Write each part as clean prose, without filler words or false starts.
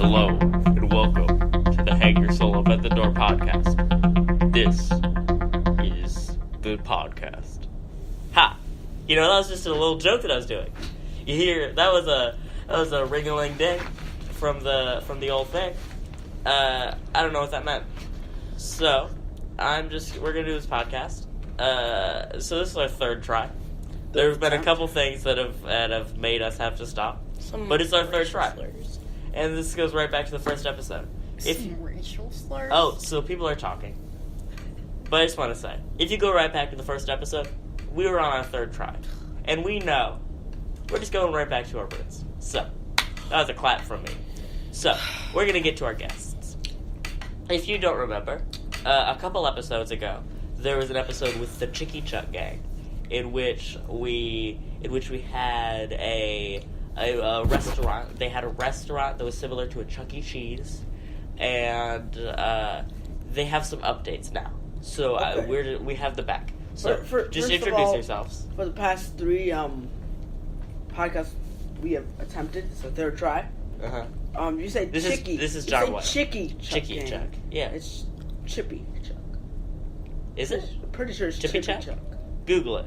Hello, and welcome to the Hang Your Soul Up at the Door podcast. This is the podcast. Ha! You know, that was just a little joke that I was doing. You hear, that was a ring-a-ling-ding from the old thing. I don't know what that meant. So, we're gonna do this podcast. So this is our third try. There's been a couple things that have made us have to stop. But it's our third try. Slurs. And this goes right back to the first episode. Some racial slurs? Oh, so people are talking. But I just want to say, if you go right back to the first episode, we were on our third try. And we know we're just going right back to our roots. So, that was a clap from me. So, we're going to get to our guests. If you don't remember, a couple episodes ago, there was an episode with the Chicky Chuck Gang, in which we had a restaurant. They had a restaurant that was similar to a Chuck E. Cheese, and they have some updates now. So Okay. we have the back. So just first introduce of all, yourselves. For the past three podcasts we have attempted, it's the third try. You say This Chicky. this is John White. Chicky Chuck. Chicky Chuck. Yeah. It's Chippy Chuck. Is it? I'm pretty sure it's Chippy Chippy Chuck? Google it.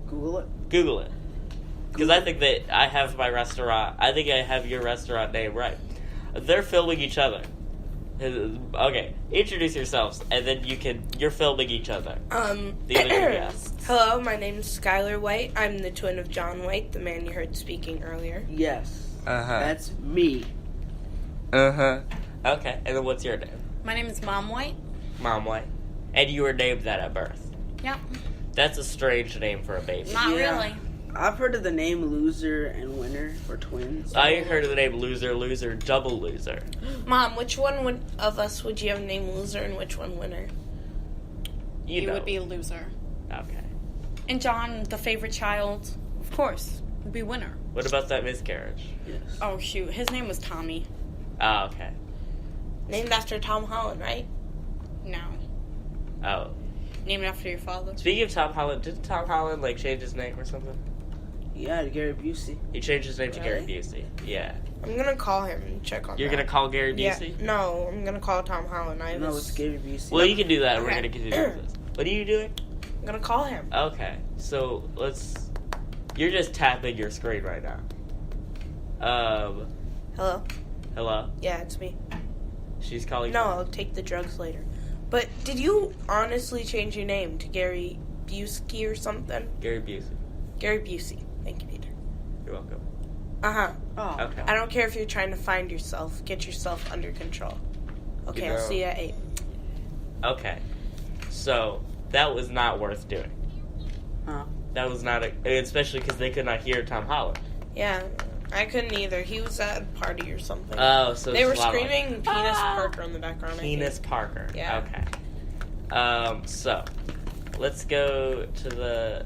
Google it. Google it. Because I think that I have my restaurant. I think I have your restaurant name right. They're filming each other. Okay, introduce yourselves, and then you're filming each other. The other two guests. Hello, my name is Skylar White. I'm the twin of John White, the man you heard speaking earlier. Yes. Uh-huh. That's me. Uh-huh. Okay, and then what's your name? My name is Mom White. Mom White. And you were named that at birth. Yep. That's a strange name for a baby. Not Yeah. really. I've heard of the name Loser and Winner for twins. I heard of the name Loser, Double Loser. Mom, which one of us would you have named Loser and which one Winner? You know. would be a loser. Okay. And John, the favorite child, of course, would be winner. What about that miscarriage? Yes. Oh, shoot. His name was Tommy. Oh, okay. Named after Tom Holland, right? No. Oh. Named after your father. Speaking of Tom Holland, didn't Tom Holland, change his name or something? Yeah, Gary Busey. He changed his name to Gary Really? Busey. Yeah. I'm gonna call him and check on You're that. going to call Gary Yeah, Busey? no, I'm gonna call Tom Holland. No, it's Gary Busey. Well, you can do that, and we're Okay. going to continue with this. What are you doing? I'm gonna call him. Okay, so you're just tapping your screen right now. Hello? Hello? Yeah, it's me. She's calling No, you. I'll take the drugs later. But did you honestly change your name to Gary Busey or something? Gary Busey. Gary Busey. Thank you, Peter. You're welcome. Uh-huh. Oh. Okay. I don't care if you're trying to find yourself. Get yourself under control. Okay, You I'll know- see you at 8. Okay. So, that was not worth doing. Huh? That was not especially because they could not hear Tom Holland. Yeah, I couldn't either. He was at a party or something. Oh, so They it's were a lot like- screaming Penis Parker in the background. I Penis think. Parker. Yeah. Okay. So, let's go to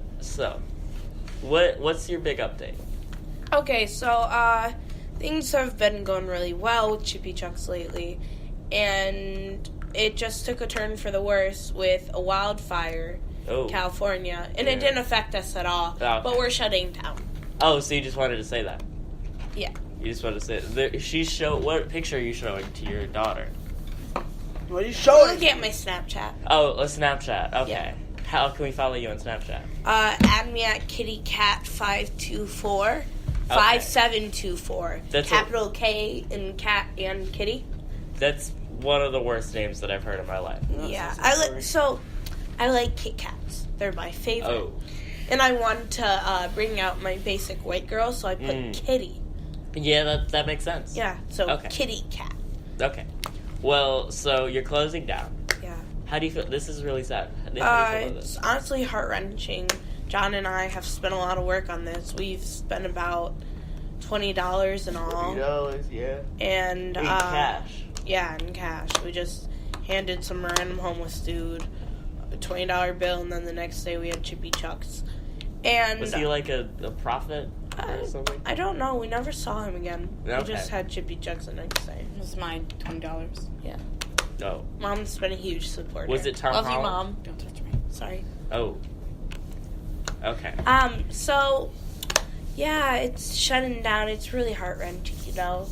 what's your big update? Okay, so, things have been going really well with Chippy Chucks lately. And it just took a turn for the worse with a wildfire Oh. in California. And Yeah. it didn't affect us at all. Okay. But we're shutting down. Oh, so you just wanted to say that? Yeah. You just wanted to say what picture are you showing to your daughter? What are you showing? Look at my Snapchat. Oh, a Snapchat. Okay. Yeah. How can we follow you on Snapchat? Add me at kittycat524. 5724. That's Capital K in cat and kitty. That's one of the worst names that I've heard in my life. No, Yeah. sounds I like Kit Kats. They're my favorite. Oh. And I wanted to bring out my basic white girl, so I put kitty. Yeah, that makes sense. Yeah, so Okay. kitty cat. Okay. Well, so you're closing down. Yeah. How do you feel? This is really sad. How do you feel about It's this? honestly heart-wrenching. John and I have spent a lot of work on this. We've spent about $20 in all. $20, yeah. And, In cash. Yeah, in cash. We just handed some random homeless dude a $20 bill, and then the next day we had Chippy Chucks. And Was he like a prophet or something? I don't know. We never saw him again. Okay. We just had Chippy Chucks the next day. This is my $20. Yeah. Oh. Mom's been a huge supporter. Was it Tom Love Holland? you, Mom. Don't touch me. Sorry. Oh. Okay. So, yeah, it's shutting down. It's really heart-wrenching, you know.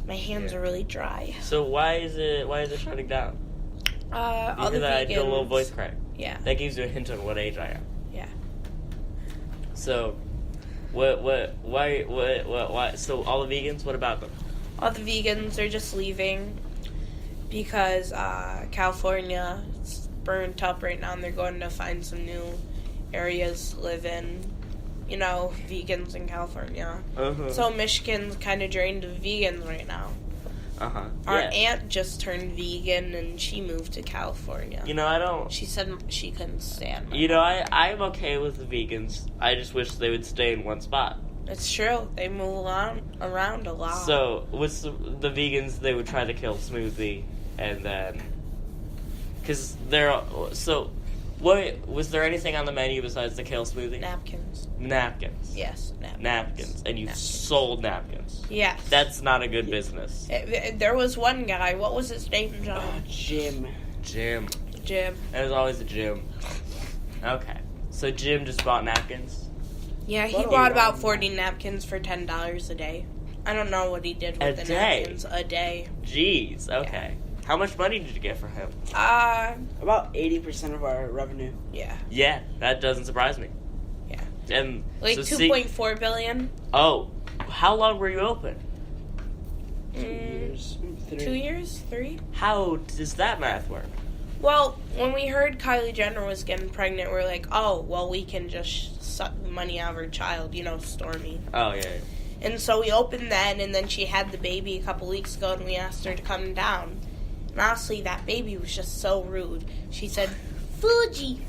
My hands are really dry. So why is it shutting down? All the I did a little vegans. voice crack. Yeah. That gives you a hint on what age I am. Yeah. So, why? So all the vegans, what about them? All the vegans are just leaving because California is burnt up right now, and they're going to find some new areas to live in. You know, vegans in California. So Michigan's kind of drained of vegans right now. Our aunt just turned vegan, and she moved to California. You know, I don't... She said she couldn't stand You know, I'm okay with the vegans. I just wish they would stay in one spot. It's true. They move around a lot. So, with the vegans, they would try to kill Smoothie, and then... Because they're... So, what was there anything on the menu besides the kale smoothie? Napkins. Napkins. Yes, Napkins. And you sold napkins. Yes. That's not a good business. There was one guy. What was his name, John? Jim. Jim. There's always a Jim. Okay. So Jim just bought napkins? Yeah, he bought about 40 napkins for $10 a day. I don't know what he did with the napkins. A day. Jeez, okay. Yeah. How much money did you get for him? About 80% of our revenue. Yeah. Yeah, that doesn't surprise me. Yeah. And like so 2.4 billion. Oh, how long were you open? 2 years. 3. 2 years? 3? How does that math work? Well, when we heard Kylie Jenner was getting pregnant, we were like, oh, well, we can just suck the money out of her child, you know, Stormy. Oh, yeah. And so we opened then, and then she had the baby a couple weeks ago, and we asked her to come down. And honestly, that baby was just so rude. She said, Fuji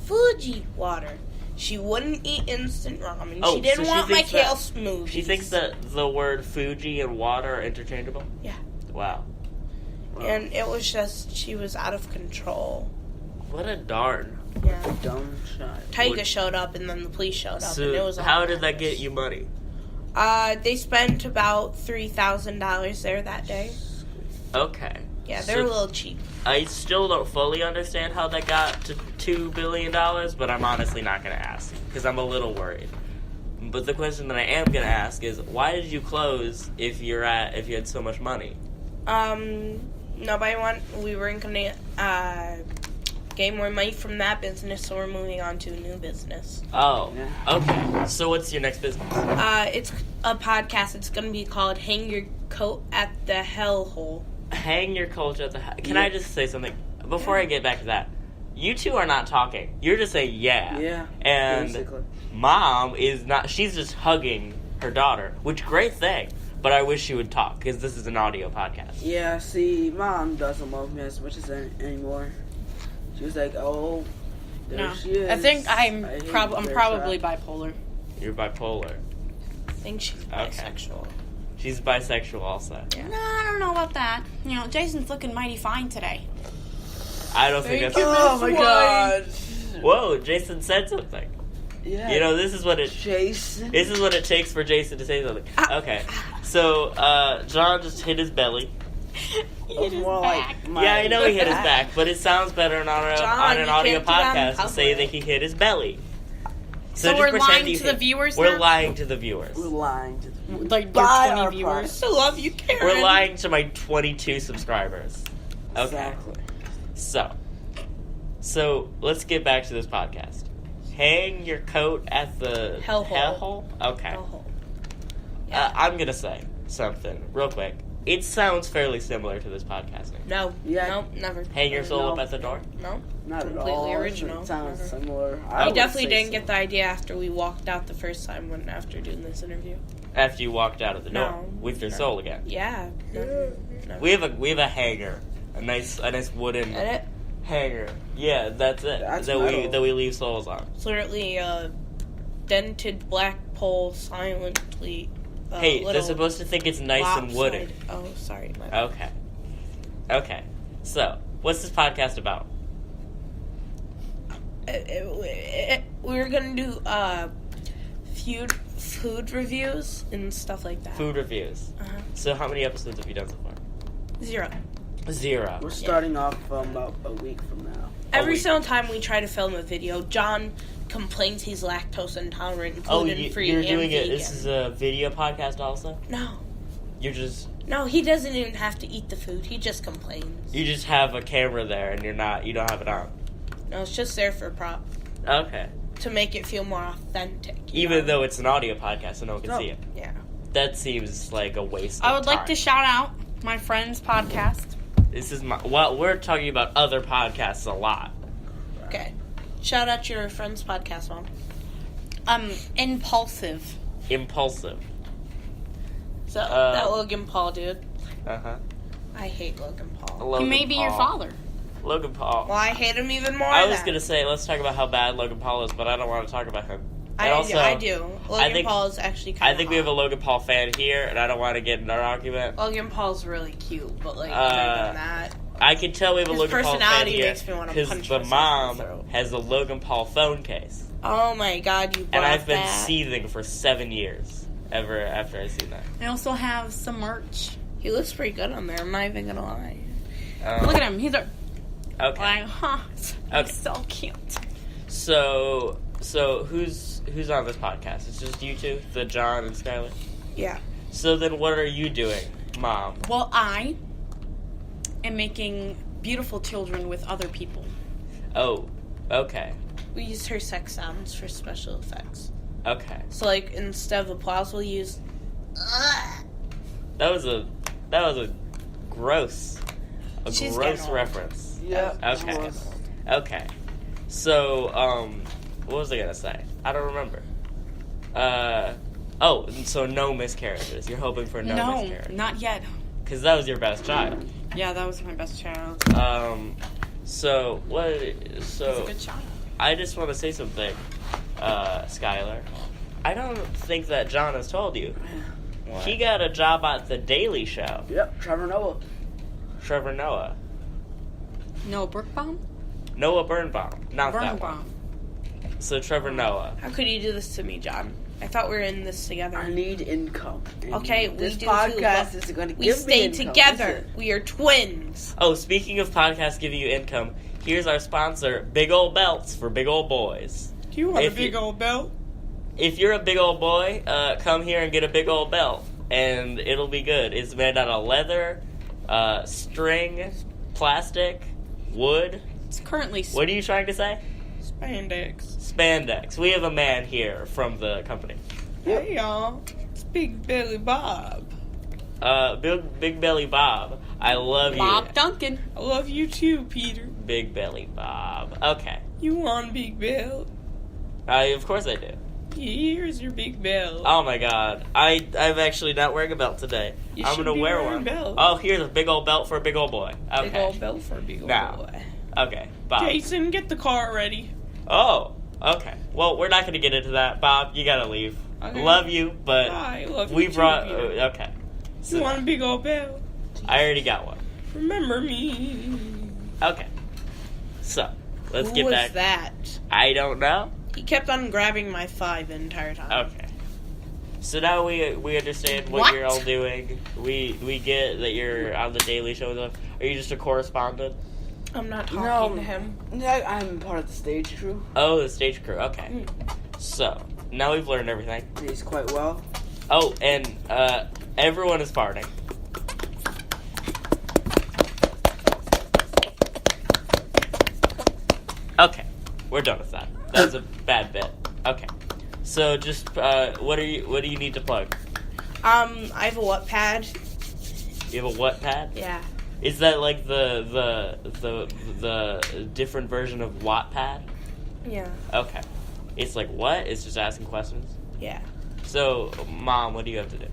water. She wouldn't eat instant ramen. Oh, she didn't so want my kale smoothies. She thinks that the word Fuji and water are interchangeable? Yeah. Wow. And it was just, she was out of control. What a darn. Yeah. Dumb child. Tyga showed up, and then the police showed up. So and it was how did that get you money? They spent about $3,000 there that day. Okay. Yeah, they're a little cheap. I still don't fully understand how that got to $2 billion, but I'm honestly not going to ask, because I'm a little worried. But the question that I am going to ask is, why did you close if you had so much money? We weren't going to gain more money from that business, so we're moving on to a new business. Oh, okay. So what's your next business? It's a podcast. It's going to be called Hang Your Coat at the Hellhole. Hang your coat at the... Can I just say something? Before I get back to that, you two are not talking. You're just saying yeah. Yeah, and basically. Mom is not... She's just hugging her daughter, which great thing. But I wish she would talk, because this is an audio podcast. Yeah, see, Mom doesn't love me as much as anymore. She was like, oh, there she is. I think I'm probably bipolar. You're bipolar. I think she's bisexual. She's bisexual also. Yeah. No, I don't know about that. You know, Jason's looking mighty fine today. I don't think that's... Oh my god. Whoa, Jason said something. Yeah. You know, this is what it takes for Jason to say something. Okay. So, John just hit his belly. He hit his back. Yeah, I know he hit his back, but it sounds better on an audio podcast to say that he hit his belly. So we're lying to the viewers now? We're lying to the viewers. We're lying to the viewers. Like, Buy 20 our viewers. product. I love you, Karen. We're lying to my 22 subscribers. Okay. Exactly. So let's get back to this podcast. Hang your coat at the hellhole? Okay. Hellhole. Yeah. I'm going to say something real quick. It sounds fairly similar to this podcasting. No. Yeah. No, never. Hang your soul up at the door? No. Not completely at all. original. It sounds similar. We definitely didn't get the idea after we walked out the first time after doing this interview. After you walked out of the door No. with your soul again. Yeah. No. We have a hanger, a nice wooden hanger. Yeah, that's it. That we leave souls on. It's literally a dented black pole silently. Hey, they're supposed to think it's nice and wooden. Oh, sorry. Okay. So, what's this podcast about? We're gonna do food reviews and stuff like that. Food reviews. Uh-huh. So how many episodes have you done so far? 0. 0. We're starting off about a week from now. Every single time we try to film a video, John complains he's lactose intolerant, gluten-free, you're and doing vegan. This is a video podcast also? No. You just... No, he doesn't even have to eat the food. He just complains. You just have a camera there and you don't have it on. No, it's just there for prop. Okay. To make it feel more authentic. Even though it's an audio podcast, so no one can see it. Yeah. That seems like a waste of I would time. like to shout out my friend's podcast. This is we're talking about other podcasts a lot. Okay. Shout out your friend's podcast, Mom. Impulsive. Impulsive. So, that Logan Paul dude. Uh-huh. I hate Logan Paul. Logan He may be Paul. your father. Logan Paul. Well, I hate him even more. I was going to say, let's talk about how bad Logan Paul is, but I don't want to talk about him. I do. Logan Paul is actually kind of I think we have a Logan Paul fan here, and I don't want to get in an argument. Logan Paul's really cute, but, like, other than that... I can tell we have a His Logan Paul fan personality here makes me want to punch the myself mom in the throat. has a Logan Paul phone case. Oh my god, you bought And I've been that. seething for 7 years ever after I seen that. I also have some merch. He looks pretty good on there, I'm not even gonna lie. Look at him. He's a... Okay. Like, huh. Okay. He's so cute. So who's on this podcast? It's just you two, the John and Skylar? Yeah. So then what are you doing, Mom? Well, I am making beautiful children with other people. Oh, okay. We use her sex sounds for special effects. Okay. So, like, instead of applause, we'll use... That was a gross She's gross getting old. reference. Yeah. Okay. Okay. So, what was I gonna say? I don't remember. So no miscarriages. You're hoping for no miscarriages. Not yet. Because that was your best child. Yeah, that was my best child. So, what... He's So, a good child. I just want to say something, Skylar. I don't think that John has told you. What? He got a job at The Daily Show. Yep, Trevor Noah. Trevor Noah. No, Brookbaum? Noah Birnbaum. Not that one. Birnbaum. So Trevor Noah. How could you do this to me, John? I thought we were in this together. I need income. And Okay, this we do podcast too. is going to We give stay me income. together. Listen. We are twins. Oh, speaking of podcasts giving you income, here's our sponsor, Big Ol' Belts for Big Ol' Boys. Do you want If a big you- old belt? If you're a big old boy, come here and get a big old belt, and it'll be good. It's made out of leather, string, plastic, wood. It's currently... What are you trying to say? Spandex. Spandex. We have a man here from the company. Hey, y'all. It's Big Belly Bob. Big Belly Bob. I love you. Bob Duncan. I love you too, Peter. Big Belly Bob. Okay. You want a big belt? Of course I do. Here's your big belt. Oh my god. I'm actually not wearing a belt today. You I'm should gonna be wear wearing one. a belt. Oh, here's a big old belt for a big old boy. Okay. Big old belt for a big old Now. boy. Okay. Bob. Jason, get the car ready. Oh, okay. Well, we're not going to get into that. Bob, you got to leave. Okay. Love you, but I love we you too, brought... Peter. okay. You So, want a big old belt? I already got one. Remember me. Okay. So, let's Who get was back... that? I don't know. He kept on grabbing my thigh the entire time. Okay. So now we understand what What? you're all doing. We get that you're on the Daily Show. Are you just a correspondent? I'm not talking to him. Yeah, I'm part of the stage crew. Oh, the stage crew. Okay. So, now we've learned everything. He's quite well. Oh, and everyone is farting. Okay, we're done with that. That was a bad bit. Okay, so just what do you need to plug? I have a what pad? You have a what pad? Yeah. Is that like the different version of Wattpad? Yeah. Okay, it's like what? It's just asking questions. Yeah. So, Mom, what do you have to do?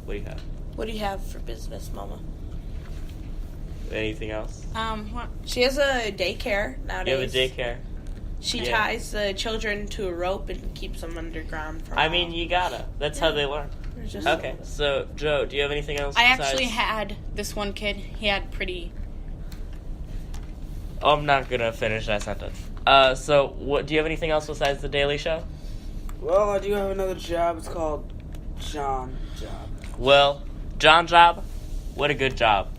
What do you have? What do you have for business, Mama? Anything else? What? She has a daycare nowadays. You have a daycare. She Yeah. ties the children to a rope and keeps them underground for a I while. mean, you gotta. That's how they learn. They're just- Okay, so Joe, do you have anything else? I besides... actually had this one kid. He had pretty... Oh, I'm not gonna finish that sentence. So what? Do you have anything else besides the Daily Show? Well, I do have another job. It's called John Job. Well, John Job, what a good job.